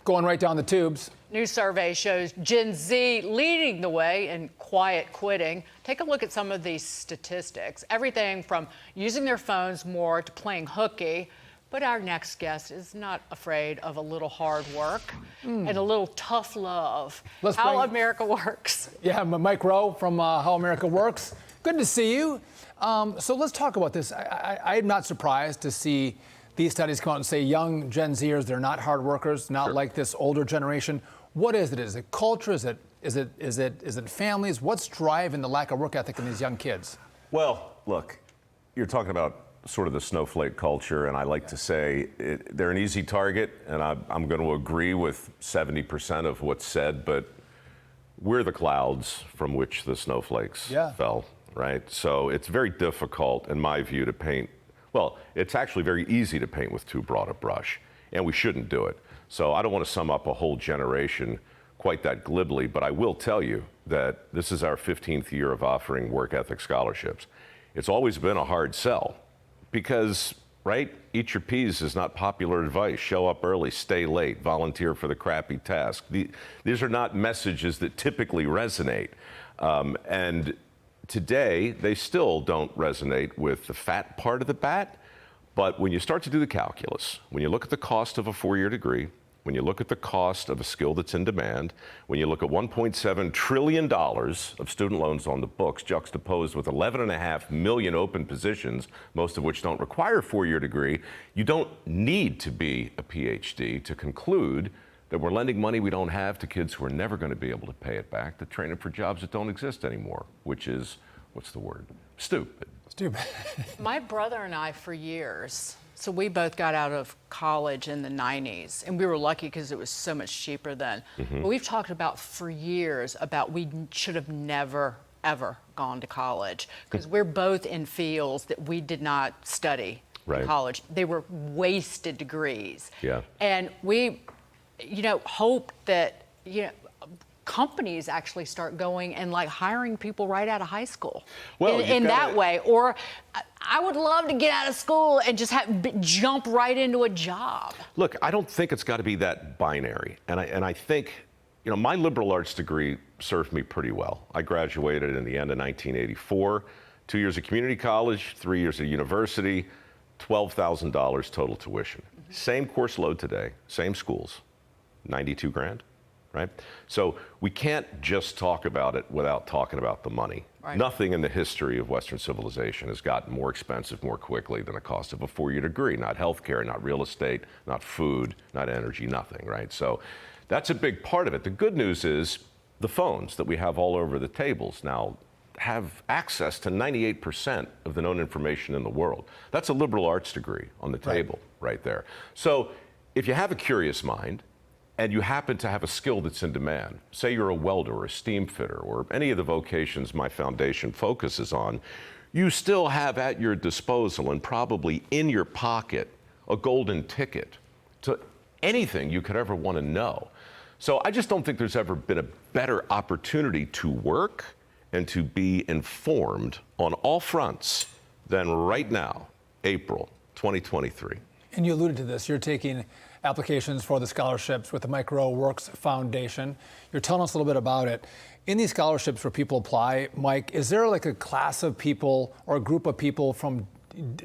going right down the tubes. New survey shows Gen Z leading the way in quiet quitting. Take a look at some of these statistics. Everything from using their phones more to playing hooky. But our next guest is not afraid of a little hard work and a little tough love. How America Works. Yeah, Mike Rowe from How America Works. Good to see you. So let's talk about this. I'm not surprised to see these studies come out and say young Gen Zers, they're not hard workers, not like this older generation. What is it? Is it culture? Is it families? What's driving the lack of work ethic in these young kids? Well, look, you're talking about sort of the snowflake culture, and I like to say they're an easy target, and I'm going to agree with 70% of what's said, but we're the clouds from which the snowflakes fell, right? So it's very difficult, in my view, to paint. Well, it's actually very easy to paint with too broad a brush, and we shouldn't do it. So I don't want to sum up a whole generation quite that glibly, but I will tell you that this is our 15th year of offering work ethic scholarships. It's always been a hard sell because, right, eat your peas is not popular advice. Show up early, stay late, volunteer for the crappy task. These are not messages that typically resonate. And today, they still don't resonate with the fat part of the bat. But when you start to do the calculus, when you look at the cost of a four-year degree, when you look at the cost of a skill that's in demand, when you look at $1.7 trillion of student loans on the books juxtaposed with 11.5 million open positions, most of which don't require a four-year degree, you don't need to be a PhD to conclude that we're lending money we don't have to kids who are never going to be able to pay it back, to train them for jobs that don't exist anymore, which is, what's the word? Stupid. Stupid. My brother and I, for years, so we both got out of college in the 90s, and we were lucky because it was so much cheaper then. But we've talked about for years about we should have never, ever gone to college because we're both in fields that we did not study in college. They were wasted degrees. Yeah. And we, hope that, companies actually start going and like hiring people right out of high school in that way. Or I would love to get out of school and just jump right into a job. Look, I don't think it's got to be that binary. And I think, my liberal arts degree served me pretty well. I graduated in the end of 1984, 2 years of community college, 3 years of university, $12,000 total tuition. Same course load today, same schools, 92 grand. Right? So we can't just talk about it without talking about the money. Right. Nothing in the history of Western civilization has gotten more expensive more quickly than the cost of a four-year degree. Not healthcare, not real estate, not food, not energy, nothing, right? So that's a big part of it. The good news is the phones that we have all over the tables now have access to 98% of the known information in the world. That's a liberal arts degree on the table right there. So if you have a curious mind, and you happen to have a skill that's in demand, say you're a welder or a steam fitter or any of the vocations my foundation focuses on, you still have at your disposal and probably in your pocket a golden ticket to anything you could ever want to know. So I just don't think there's ever been a better opportunity to work and to be informed on all fronts than right now, April 2023. And you alluded to this, you're taking applications for the scholarships with the Mike Rowe Works Foundation. You're telling us a little bit about it. In these scholarships where people apply, Mike, is there like a class of people or a group of people from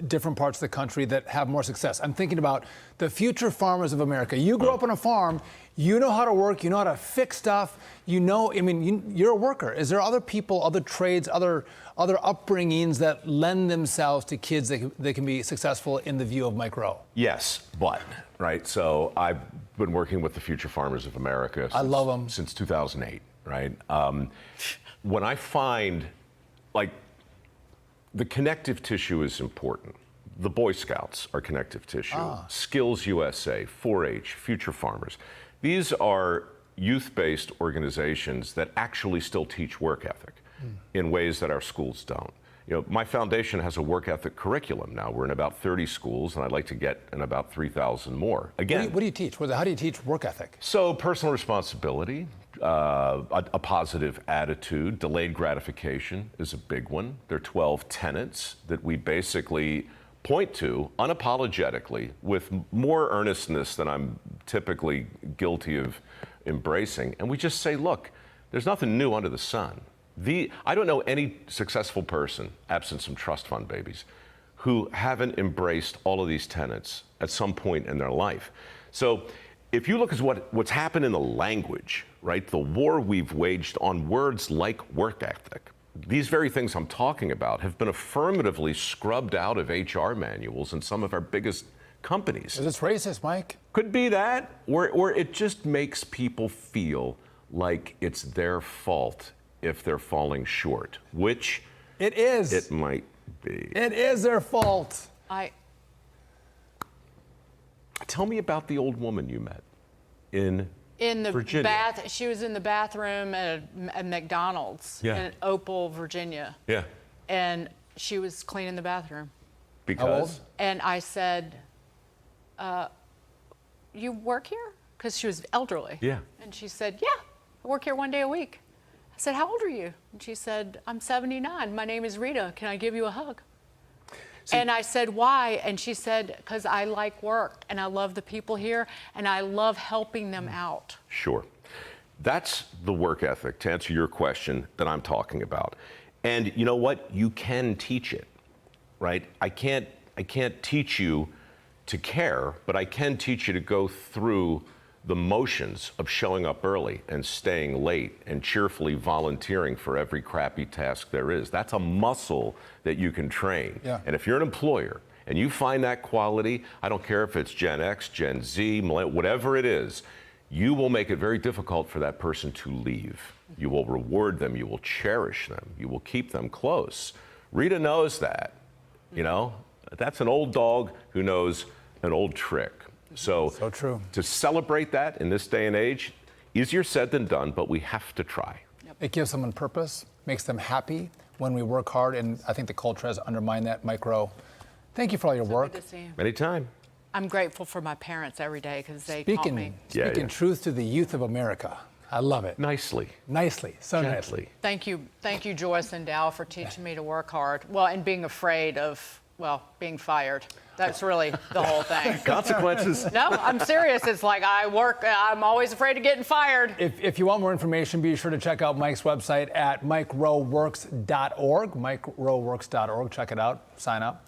different parts of the country that have more success? I'm thinking about the future farmers of America. You grew up on a farm, you know how to work, you know how to fix stuff, you're a worker. Is there other people, other trades, other upbringings that lend themselves to kids that can be successful in the view of Mike Rowe? Yes, but, right, so I've been working with the Future Farmers of America I love them. Since 2008, right? When I find, the connective tissue is important. The Boy Scouts are connective tissue. Skills USA, 4-H, Future Farmers. These are youth-based organizations that actually still teach work ethic in ways that our schools don't. My foundation has a work ethic curriculum now. We're in about 30 schools, and I'd like to get in about 3,000 more. Again, what do you teach? How do you teach work ethic? So personal responsibility, a positive attitude, delayed gratification is a big one. There are 12 tenets that we basically point to unapologetically with more earnestness than I'm typically guilty of embracing. And we just say, look, there's nothing new under the sun. I don't know any successful person, absent some trust fund babies, who haven't embraced all of these tenets at some point in their life. So if you look at what's happened in the language, right, the war we've waged on words like work ethic, these very things I'm talking about have been affirmatively scrubbed out of HR manuals in some of our biggest companies. Is this racist, Mike? Could be that, or it just makes people feel like it's their fault if they're falling short, which It is. it might be. It is their fault. Tell me about the old woman you met in the Virginia. she was in the bathroom at McDonald's in Opal, Virginia. Yeah. And she was cleaning the bathroom. Because? And I said, you work here? Because she was elderly. Yeah. And she said, yeah, I work here 1 day a week. I said, how old are you? And she said, I'm 79. My name is Rita. Can I give you a hug? And I said, why? And she said, because I like work and I love the people here and I love helping them out. Sure. That's the work ethic, to answer your question, that I'm talking about. And you know what? You can teach it, right? I can't teach you to care, but I can teach you to go through the motions of showing up early and staying late and cheerfully volunteering for every crappy task there is. That's a muscle that you can train. Yeah. And if you're an employer and you find that quality, I don't care if it's Gen X, Gen Z, whatever it is, you will make it very difficult for that person to leave. You will reward them, you will cherish them, you will keep them close. Rita knows that, you know? That's an old dog who knows an old trick. So true. To celebrate that in this day and age, easier said than done, but we have to try. It gives someone purpose, makes them happy when we work hard, and I think the culture has undermined that. Mike Rowe, thank you for all your work. Good to see you. Anytime. I'm grateful for my parents every day because they taught me. Speaking truth to the youth of America. I love it. Nicely. Nicely, so Gently. nicely. Thank you, Joyce and Dow, for teaching me to work hard. Well, and being afraid of, being fired. That's really the whole thing. Consequences. No, I'm serious. It's like I'm always afraid of getting fired. If you want more information, be sure to check out Mike's website at mikeroweworks.org. mikeroweworks.org. Check it out. Sign up.